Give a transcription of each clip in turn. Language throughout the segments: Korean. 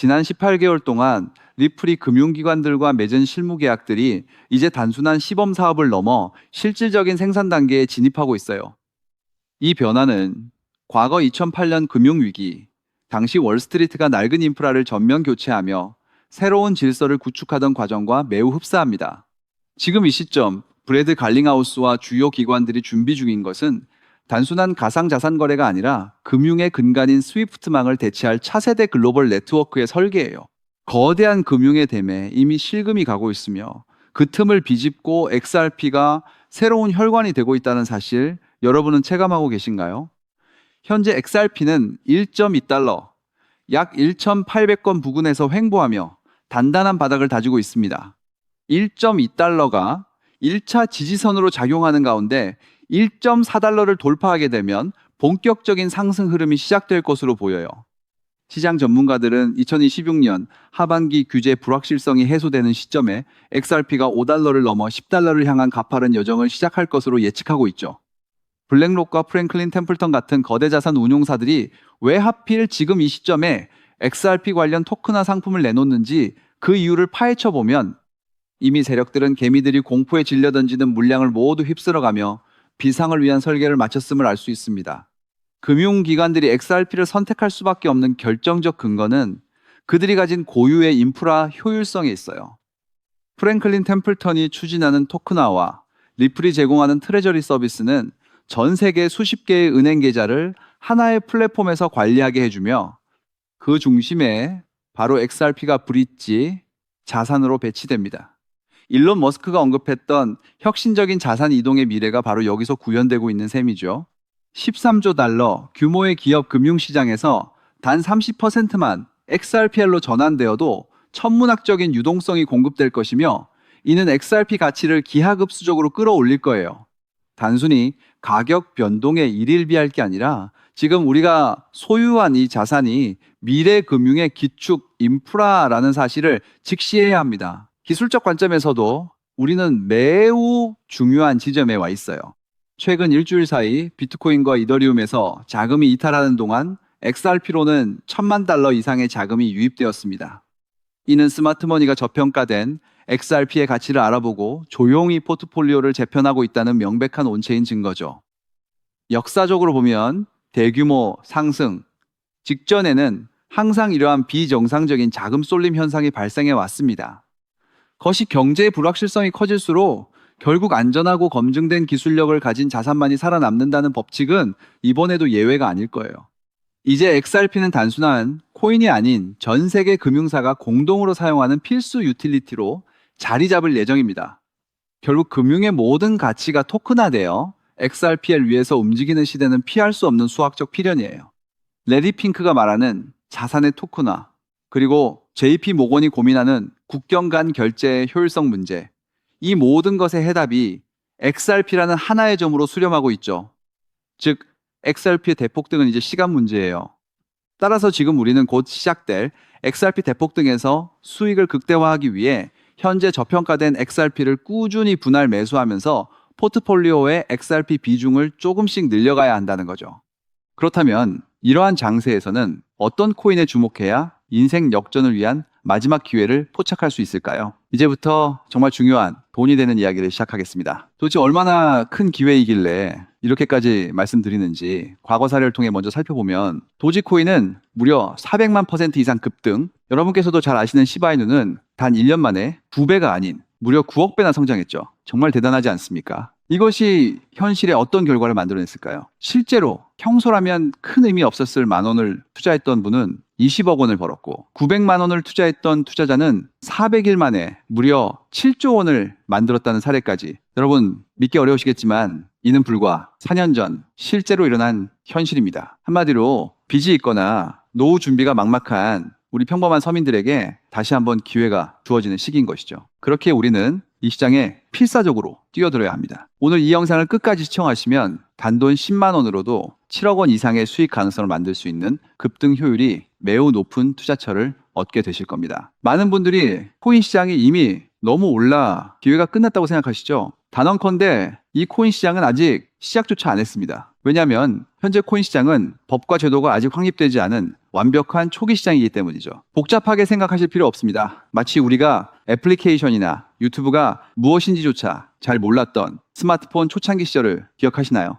지난 18개월 동안 리플이 금융기관들과 맺은 실무 계약들이 이제 단순한 시범 사업을 넘어 실질적인 생산 단계에 진입하고 있어요. 이 변화는 과거 2008년 금융위기, 당시 월스트리트가 낡은 인프라를 전면 교체하며 새로운 질서를 구축하던 과정과 매우 흡사합니다. 지금 이 시점, 브래드 갈링하우스와 주요 기관들이 준비 중인 것은 단순한 가상자산 거래가 아니라 금융의 근간인 스위프트망을 대체할 차세대 글로벌 네트워크의 설계예요. 거대한 금융의 댐에 이미 실금이 가고 있으며 그 틈을 비집고 XRP가 새로운 혈관이 되고 있다는 사실 여러분은 체감하고 계신가요? 현재 XRP는 1.2달러, 약 1,800건 부근에서 횡보하며 단단한 바닥을 다지고 있습니다. 1.2달러가 1차 지지선으로 작용하는 가운데 1.4달러를 돌파하게 되면 본격적인 상승 흐름이 시작될 것으로 보여요. 시장 전문가들은 2026년 하반기 규제 불확실성이 해소되는 시점에 XRP가 5달러를 넘어 10달러를 향한 가파른 여정을 시작할 것으로 예측하고 있죠. 블랙록과 프랭클린 템플턴 같은 거대 자산 운용사들이 왜 하필 지금 이 시점에 XRP 관련 토크나 상품을 내놓는지 그 이유를 파헤쳐 보면 이미 세력들은 개미들이 공포에 질려 던지는 물량을 모두 휩쓸어가며 비상을 위한 설계를 마쳤음을 알 수 있습니다. 금융기관들이 XRP를 선택할 수밖에 없는 결정적 근거는 그들이 가진 고유의 인프라 효율성에 있어요. 프랭클린 템플턴이 추진하는 토크나와 리플이 제공하는 트레저리 서비스는 전 세계 수십 개의 은행 계좌를 하나의 플랫폼에서 관리하게 해주며 그 중심에 바로 XRP가 브릿지 자산으로 배치됩니다. 일론 머스크가 언급했던 혁신적인 자산 이동의 미래가 바로 여기서 구현되고 있는 셈이죠. 13조 달러 규모의 기업 금융시장에서 단 30%만 XRPR로 전환되어도 천문학적인 유동성이 공급될 것이며 이는 XRP 가치를 기하급수적으로 끌어올릴 거예요. 단순히 가격 변동에 일일비할 게 아니라 지금 우리가 소유한 이 자산이 미래 금융의 기축 인프라라는 사실을 직시해야 합니다. 기술적 관점에서도 우리는 매우 중요한 지점에 와 있어요. 최근 일주일 사이 비트코인과 이더리움에서 자금이 이탈하는 동안 XRP로는 1,000만 달러 이상의 자금이 유입되었습니다. 이는 스마트머니가 저평가된 XRP의 가치를 알아보고 조용히 포트폴리오를 재편하고 있다는 명백한 온체인 증거죠. 역사적으로 보면 대규모 상승 직전에는 항상 이러한 비정상적인 자금 쏠림 현상이 발생해 왔습니다. 거시 경제의 불확실성이 커질수록 결국 안전하고 검증된 기술력을 가진 자산만이 살아남는다는 법칙은 이번에도 예외가 아닐 거예요. 이제 XRP는 단순한 코인이 아닌 전 세계 금융사가 공동으로 사용하는 필수 유틸리티로 자리 잡을 예정입니다. 결국 금융의 모든 가치가 토큰화되어 XRP를 위해서 움직이는 시대는 피할 수 없는 수학적 필연이에요. 레리 핑크가 말하는 자산의 토큰화, 그리고 JP 모건이 고민하는 국경 간 결제의 효율성 문제, 이 모든 것의 해답이 XRP라는 하나의 점으로 수렴하고 있죠. 즉, XRP의 대폭등은 이제 시간 문제예요. 따라서 지금 우리는 곧 시작될 XRP 대폭등에서 수익을 극대화하기 위해 현재 저평가된 XRP를 꾸준히 분할 매수하면서 포트폴리오의 XRP 비중을 조금씩 늘려가야 한다는 거죠. 그렇다면 이러한 장세에서는 어떤 코인에 주목해야 인생 역전을 위한 마지막 기회를 포착할 수 있을까요? 이제부터 정말 중요한 돈이 되는 이야기를 시작하겠습니다. 도대체 얼마나 큰 기회이길래 이렇게까지 말씀드리는지 과거 사례를 통해 먼저 살펴보면 도지코인은 무려 400만 % 이상 급등, 여러분께서도 잘 아시는 시바이누는 단 1년 만에 9배가 아닌 무려 9억 배나 성장했죠. 정말 대단하지 않습니까? 이것이 현실에 어떤 결과를 만들어냈을까요? 실제로 평소라면 큰 의미 없었을 10,000원을 투자했던 분은 20억 원을 벌었고 900만 원을 투자했던 투자자는 400일 만에 무려 7조 원을 만들었다는 사례까지. 여러분 믿기 어려우시겠지만 이는 불과 4년 전 실제로 일어난 현실입니다. 한마디로 빚이 있거나 노후 준비가 막막한 우리 평범한 서민들에게 다시 한번 기회가 주어지는 시기인 것이죠. 그렇게 우리는 이 시장에 필사적으로 뛰어들어야 합니다. 오늘 이 영상을 끝까지 시청하시면 단돈 10만 원으로도 7억 원 이상의 수익 가능성을 만들 수 있는 급등 효율이 매우 높은 투자처를 얻게 되실 겁니다. 많은 분들이 코인 시장이 이미 너무 올라 기회가 끝났다고 생각하시죠? 단언컨대 이 코인 시장은 아직 시작조차 안 했습니다. 왜냐하면 현재 코인 시장은 법과 제도가 아직 확립되지 않은 완벽한 초기 시장이기 때문이죠. 복잡하게 생각하실 필요 없습니다. 마치 우리가 애플리케이션이나 유튜브가 무엇인지조차 잘 몰랐던 스마트폰 초창기 시절을 기억하시나요?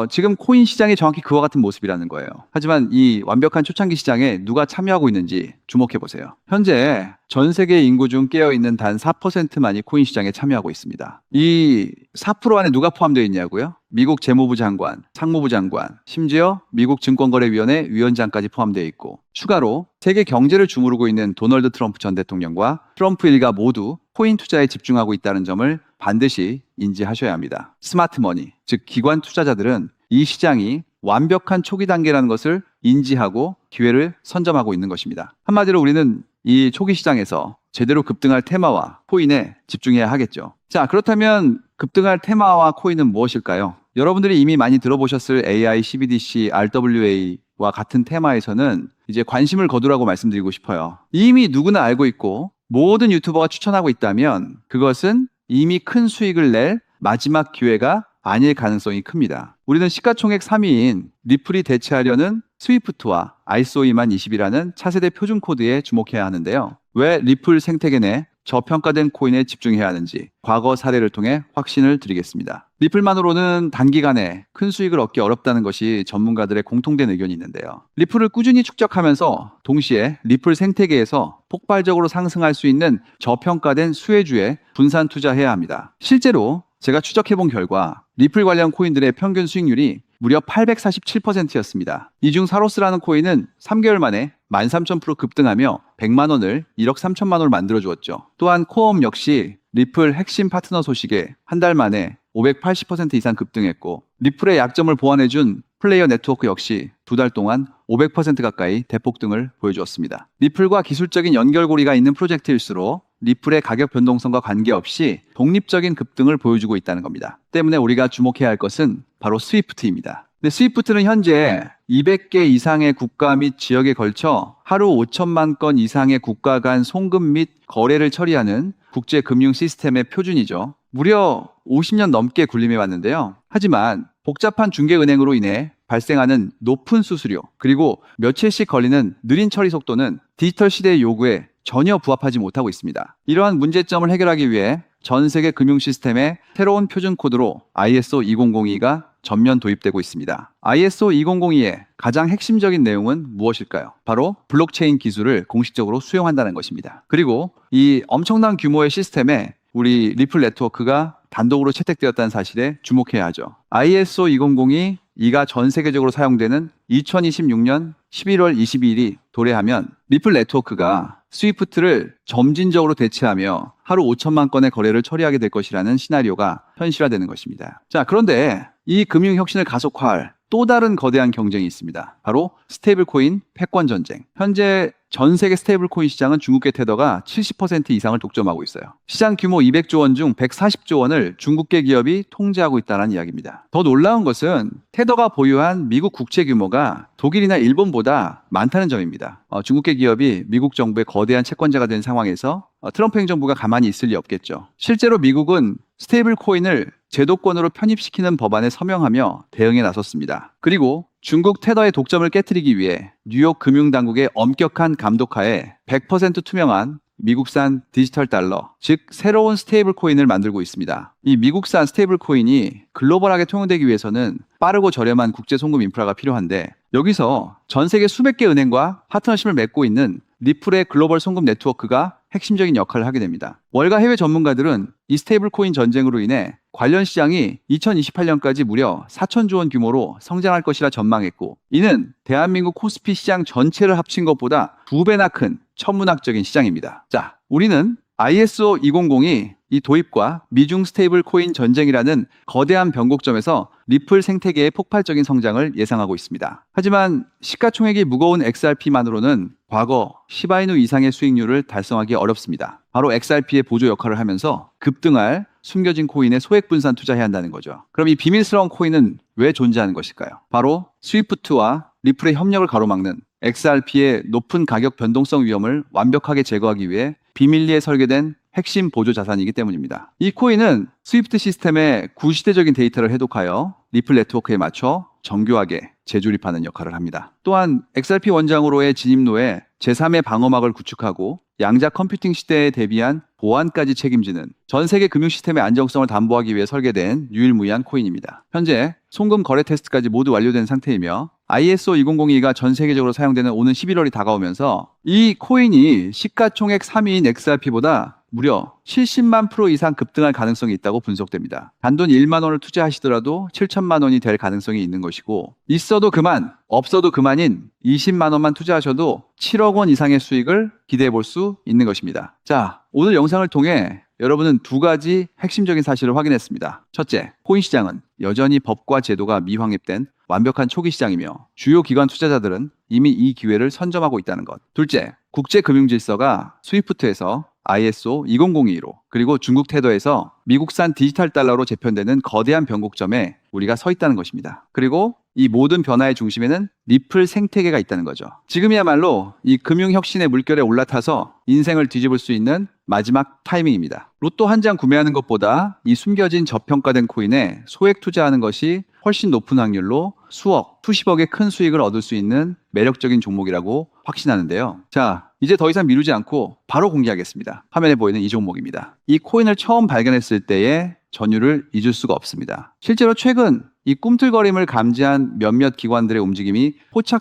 지금 코인 시장이 정확히 그와 같은 모습이라는 거예요. 하지만 이 완벽한 초창기 시장에 누가 참여하고 있는지 주목해 보세요. 현재 전 세계 인구 중 깨어있는 단 4%만이 코인 시장에 참여하고 있습니다. 이 4% 안에 누가 포함되어 있냐고요? 미국 재무부 장관, 상무부 장관, 심지어 미국 증권거래위원회 위원장까지 포함되어 있고, 추가로 세계 경제를 주무르고 있는 도널드 트럼프 전 대통령과 트럼프 일가 모두 코인 투자에 집중하고 있다는 점을 반드시 인지하셔야 합니다. 스마트 머니, 즉 기관 투자자들은 이 시장이 완벽한 초기 단계라는 것을 인지하고 기회를 선점하고 있는 것입니다. 한마디로 우리는 이 초기 시장에서 제대로 급등할 테마와 코인에 집중해야 하겠죠. 자, 그렇다면 급등할 테마와 코인은 무엇일까요? 여러분들이 이미 많이 들어보셨을 AI, CBDC, RWA와 같은 테마에서는 이제 관심을 거두라고 말씀드리고 싶어요. 이미 누구나 알고 있고 모든 유튜버가 추천하고 있다면 그것은 이미 큰 수익을 낼 마지막 기회가 아닐 가능성이 큽니다. 우리는 시가총액 3위인 리플이 대체하려는 스위프트와 ISO 20020이라는 차세대 표준 코드에 주목해야 하는데요. 왜 리플 생태계 내 저평가된 코인에 집중해야 하는지 과거 사례를 통해 확신을 드리겠습니다. 리플만으로는 단기간에 큰 수익을 얻기 어렵다는 것이 전문가들의 공통된 의견이 있는데요. 리플을 꾸준히 축적하면서 동시에 리플 생태계에서 폭발적으로 상승할 수 있는 저평가된 수혜주에 분산 투자해야 합니다. 실제로 제가 추적해본 결과 리플 관련 코인들의 평균 수익률이 무려 847%였습니다. 이 중 사로스라는 코인은 3개월 만에 13,000% 급등하며 100만 원을 1억 3천만 원을 만들어 주었죠. 또한 코어업 역시 리플 핵심 파트너 소식에 한 달 만에 580% 이상 급등했고, 리플의 약점을 보완해준 플레이어 네트워크 역시 두 달 동안 500% 가까이 대폭등을 보여주었습니다. 리플과 기술적인 연결고리가 있는 프로젝트일수록 리플의 가격 변동성과 관계없이 독립적인 급등을 보여주고 있다는 겁니다. 때문에 우리가 주목해야 할 것은 바로 스위프트입니다. 근데 스위프트는 현재 200개 이상의 국가 및 지역에 걸쳐 하루 5천만 건 이상의 국가 간 송금 및 거래를 처리하는 국제 금융 시스템의 표준이죠. 무려 50년 넘게 군림해 왔는데요. 하지만 복잡한 중개은행으로 인해 발생하는 높은 수수료, 그리고 며칠씩 걸리는 느린 처리 속도는 디지털 시대의 요구에 전혀 부합하지 못하고 있습니다. 이러한 문제점을 해결하기 위해 전 세계 금융 시스템에 새로운 표준 코드로 ISO 2002가 전면 도입되고 있습니다. ISO 2002의 가장 핵심적인 내용은 무엇일까요? 바로 블록체인 기술을 공식적으로 수용한다는 것입니다. 그리고 이 엄청난 규모의 시스템에 우리 리플 네트워크가 단독으로 채택되었다는 사실에 주목해야 하죠. ISO 2002가 전 세계적으로 사용되는 2026년 11월 22일이 도래하면 리플 네트워크가 스위프트를 점진적으로 대체하며 하루 5천만 건의 거래를 처리하게 될 것이라는 시나리오가 현실화되는 것입니다. 자, 그런데 이 금융혁신을 가속화할 또 다른 거대한 경쟁이 있습니다. 바로 스테이블 코인 패권 전쟁. 현재 전 세계 스테이블 코인 시장은 중국계 테더가 70% 이상을 독점하고 있어요. 시장 규모 200조 원 중 140조 원을 중국계 기업이 통제하고 있다는 이야기입니다. 더 놀라운 것은 테더가 보유한 미국 국채 규모가 독일이나 일본보다 많다는 점입니다. 중국계 기업이 미국 정부의 거대한 채권자가 된 상황에서 트럼프 행정부가 가만히 있을 리 없겠죠. 실제로 미국은 스테이블 코인을 제도권으로 편입시키는 법안에 서명하며 대응에 나섰습니다. 그리고 중국 테더의 독점을 깨트리기 위해 뉴욕 금융당국의 엄격한 감독하에 100% 투명한 미국산 디지털 달러, 즉 새로운 스테이블 코인을 만들고 있습니다. 이 미국산 스테이블 코인이 글로벌하게 통용되기 위해서는 빠르고 저렴한 국제 송금 인프라가 필요한데, 여기서 전 세계 수백 개 은행과 파트너십을 맺고 있는 리플의 글로벌 송금 네트워크가 핵심적인 역할을 하게 됩니다. 월가 해외 전문가들은 이 스테이블 코인 전쟁으로 인해 관련 시장이 2028년까지 무려 4천조 원 규모로 성장할 것이라 전망했고, 이는 대한민국 코스피 시장 전체를 합친 것보다 2배나 큰 천문학적인 시장입니다. 자, 우리는 ISO 2002 이 도입과 미중 스테이블 코인 전쟁이라는 거대한 변곡점에서 리플 생태계의 폭발적인 성장을 예상하고 있습니다. 하지만 시가총액이 무거운 XRP만으로는 과거 시바이누 이상의 수익률을 달성하기 어렵습니다. 바로 XRP의 보조 역할을 하면서 급등할 숨겨진 코인에 소액 분산 투자해야 한다는 거죠. 그럼 이 비밀스러운 코인은 왜 존재하는 것일까요? 바로 스위프트와 리플의 협력을 가로막는 XRP의 높은 가격 변동성 위험을 완벽하게 제거하기 위해 비밀리에 설계된 핵심 보조 자산이기 때문입니다. 이 코인은 스위프트 시스템의 구시대적인 데이터를 해독하여 리플 네트워크에 맞춰 정교하게 재조립하는 역할을 합니다. 또한 XRP 원장으로의 진입로에 제3의 방어막을 구축하고 양자 컴퓨팅 시대에 대비한 보안까지 책임지는 전 세계 금융 시스템의 안정성을 담보하기 위해 설계된 유일무이한 코인입니다. 현재 송금 거래 테스트까지 모두 완료된 상태이며 ISO 2002가 전 세계적으로 사용되는 오는 11월이 다가오면서 이 코인이 시가총액 3위인 XRP보다 무려 70만 프로 이상 급등할 가능성이 있다고 분석됩니다. 단돈 1만 원을 투자하시더라도 7천만 원이 될 가능성이 있는 것이고, 있어도 그만, 없어도 그만인 20만 원만 투자하셔도 7억 원 이상의 수익을 기대해 볼 수 있는 것입니다. 자, 오늘 영상을 통해 여러분은 두 가지 핵심적인 사실을 확인했습니다. 첫째, 코인 시장은 여전히 법과 제도가 미확립된 완벽한 초기 시장이며 주요 기관 투자자들은 이미 이 기회를 선점하고 있다는 것. 둘째, 국제금융질서가 스위프트에서 ISO 2002로 그리고 중국 테더에서 미국산 디지털 달러로 재편되는 거대한 변곡점에 우리가 서 있다는 것입니다. 그리고 이 모든 변화의 중심에는 리플 생태계가 있다는 거죠. 지금이야말로 이 금융혁신의 물결에 올라타서 인생을 뒤집을 수 있는 마지막 타이밍입니다. 로또 한 장 구매하는 것보다 이 숨겨진 저평가된 코인에 소액 투자하는 것이 훨씬 높은 확률로 수억, 수십억의 큰 수익을 얻을 수 있는 매력적인 종목이라고 확신하는데요. 자, 이제 더 이상 미루지 않고 바로 공개하겠습니다. 화면에 보이는 이 종목입니다. 이 코인을 처음 발견했을 때의 전율을 잊을 수가 없습니다. 실제로 최근 이 꿈틀거림을 감지한 몇몇 기관들의 움직임이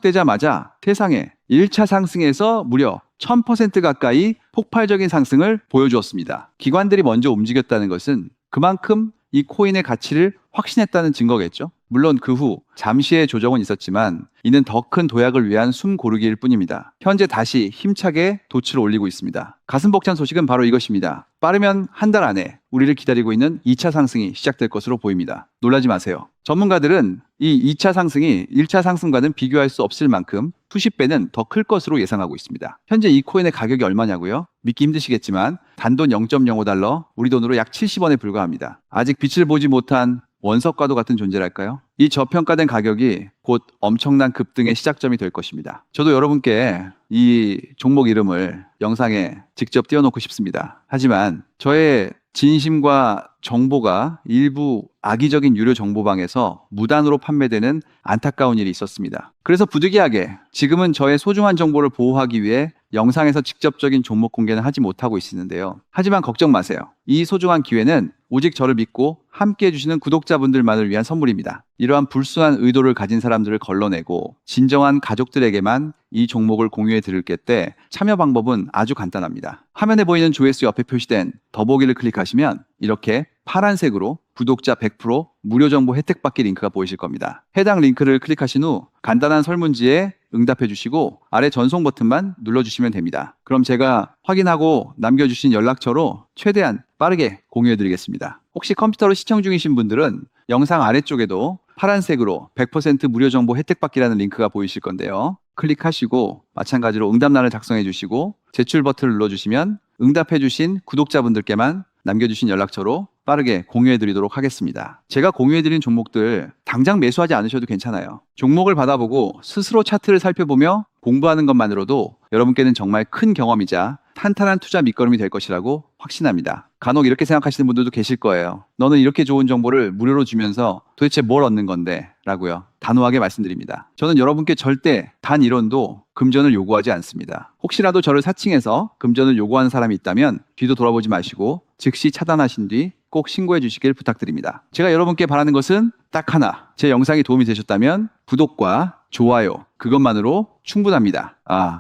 포착되자마자 세상에 1차 상승에서 무려 1000% 가까이 폭발적인 상승을 보여주었습니다. 기관들이 먼저 움직였다는 것은 그만큼 이 코인의 가치를 확신했다는 증거겠죠. 물론 그 후 잠시의 조정은 있었지만 이는 더 큰 도약을 위한 숨 고르기일 뿐입니다. 현재 다시 힘차게 돛을 올리고 있습니다. 가슴 벅찬 소식은 바로 이것입니다. 빠르면 한 달 안에 우리를 기다리고 있는 2차 상승이 시작될 것으로 보입니다. 놀라지 마세요. 전문가들은 이 2차 상승이 1차 상승과는 비교할 수 없을 만큼 수십 배는 더 클 것으로 예상하고 있습니다. 현재 이 코인의 가격이 얼마냐고요? 믿기 힘드시겠지만 단돈 0.05달러, 우리 돈으로 약 70원에 불과합니다. 아직 빛을 보지 못한 원석과도 같은 존재랄까요? 이 저평가된 가격이 곧 엄청난 급등의 시작점이 될 것입니다. 저도 여러분께 이 종목 이름을 영상에 직접 띄워놓고 싶습니다. 하지만 저의 진심과 정보가 일부 악의적인 유료 정보방에서 무단으로 판매되는 안타까운 일이 있었습니다. 그래서 부득이하게 지금은 저의 소중한 정보를 보호하기 위해 영상에서 직접적인 종목 공개는 하지 못하고 있는데요. 하지만 걱정 마세요. 이 소중한 기회는 오직 저를 믿고 함께 해주시는 구독자분들만을 위한 선물입니다. 이러한 불순한 의도를 가진 사람들을 걸러내고 진정한 가족들에게만 이 종목을 공유해 드릴 때 참여 방법은 아주 간단합니다. 화면에 보이는 조회수 옆에 표시된 더보기를 클릭하시면 이렇게 파란색으로 구독자 100% 무료 정보 혜택 받기 링크가 보이실 겁니다. 해당 링크를 클릭하신 후 간단한 설문지에 응답해 주시고 아래 전송 버튼만 눌러주시면 됩니다. 그럼 제가 확인하고 남겨주신 연락처로 최대한 빠르게 공유해 드리겠습니다. 혹시 컴퓨터로 시청 중이신 분들은 영상 아래쪽에도 파란색으로 100% 무료 정보 혜택 받기라는 링크가 보이실 건데요. 클릭하시고 마찬가지로 응답란을 작성해 주시고 제출 버튼을 눌러주시면 응답해 주신 구독자분들께만 남겨주신 연락처로 빠르게 공유해 드리도록 하겠습니다. 제가 공유해 드린 종목들 당장 매수하지 않으셔도 괜찮아요. 종목을 받아보고 스스로 차트를 살펴보며 공부하는 것만으로도 여러분께는 정말 큰 경험이자 탄탄한 투자 밑거름이 될 것이라고 확신합니다. 간혹 이렇게 생각하시는 분들도 계실 거예요. 너는 이렇게 좋은 정보를 무료로 주면서 도대체 뭘 얻는 건데? 라고요. 단호하게 말씀드립니다. 저는 여러분께 절대 단 1원도 금전을 요구하지 않습니다. 혹시라도 저를 사칭해서 금전을 요구하는 사람이 있다면 뒤도 돌아보지 마시고 즉시 차단하신 뒤 꼭 신고해 주시길 부탁드립니다. 제가 여러분께 바라는 것은 딱 하나. 제 영상이 도움이 되셨다면 구독과 좋아요 그것만으로 충분합니다.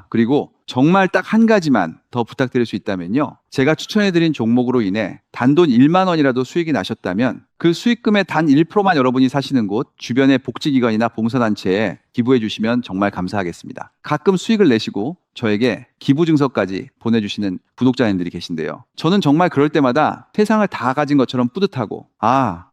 그리고 정말 딱 한 가지만 더 부탁드릴 수 있다면요. 제가 추천해드린 종목으로 인해 단돈 1만 원이라도 수익이 나셨다면 그 수익금의 단 1%만 여러분이 사시는 곳 주변의 복지기관이나 봉사단체에 기부해 주시면 정말 감사하겠습니다. 가끔 수익을 내시고 저에게 기부 증서까지 보내주시는 구독자님들이 계신데요. 저는 정말 그럴 때마다 세상을 다 가진 것처럼 뿌듯하고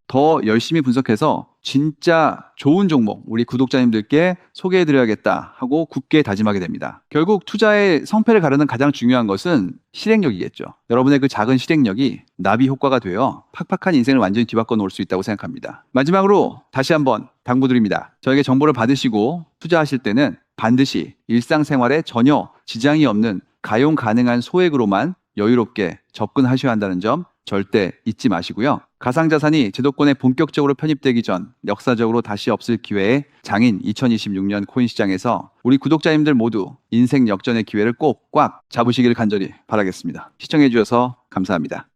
더 열심히 분석해서 진짜 좋은 종목 우리 구독자님들께 소개해드려야겠다 하고 굳게 다짐하게 됩니다. 결국 투자의 성패를 가르는 가장 중요한 것은 실행력이겠죠. 여러분의 그 작은 실행력이 나비 효과가 되어 팍팍한 인생을 완전히 뒤바꿔 놓을 수 있다고 생각합니다. 마지막으로 다시 한번 당부드립니다. 저에게 정보를 받으시고 투자하실 때는 반드시 일상생활에 전혀 지장이 없는 가용 가능한 소액으로만 여유롭게 접근하셔야 한다는 점 절대 잊지 마시고요. 가상자산이 제도권에 본격적으로 편입되기 전 역사적으로 다시 없을 기회에 장인 2026년 코인 시장에서 우리 구독자님들 모두 인생 역전의 기회를 꼭 꽉 잡으시길 간절히 바라겠습니다. 시청해 주셔서 감사합니다.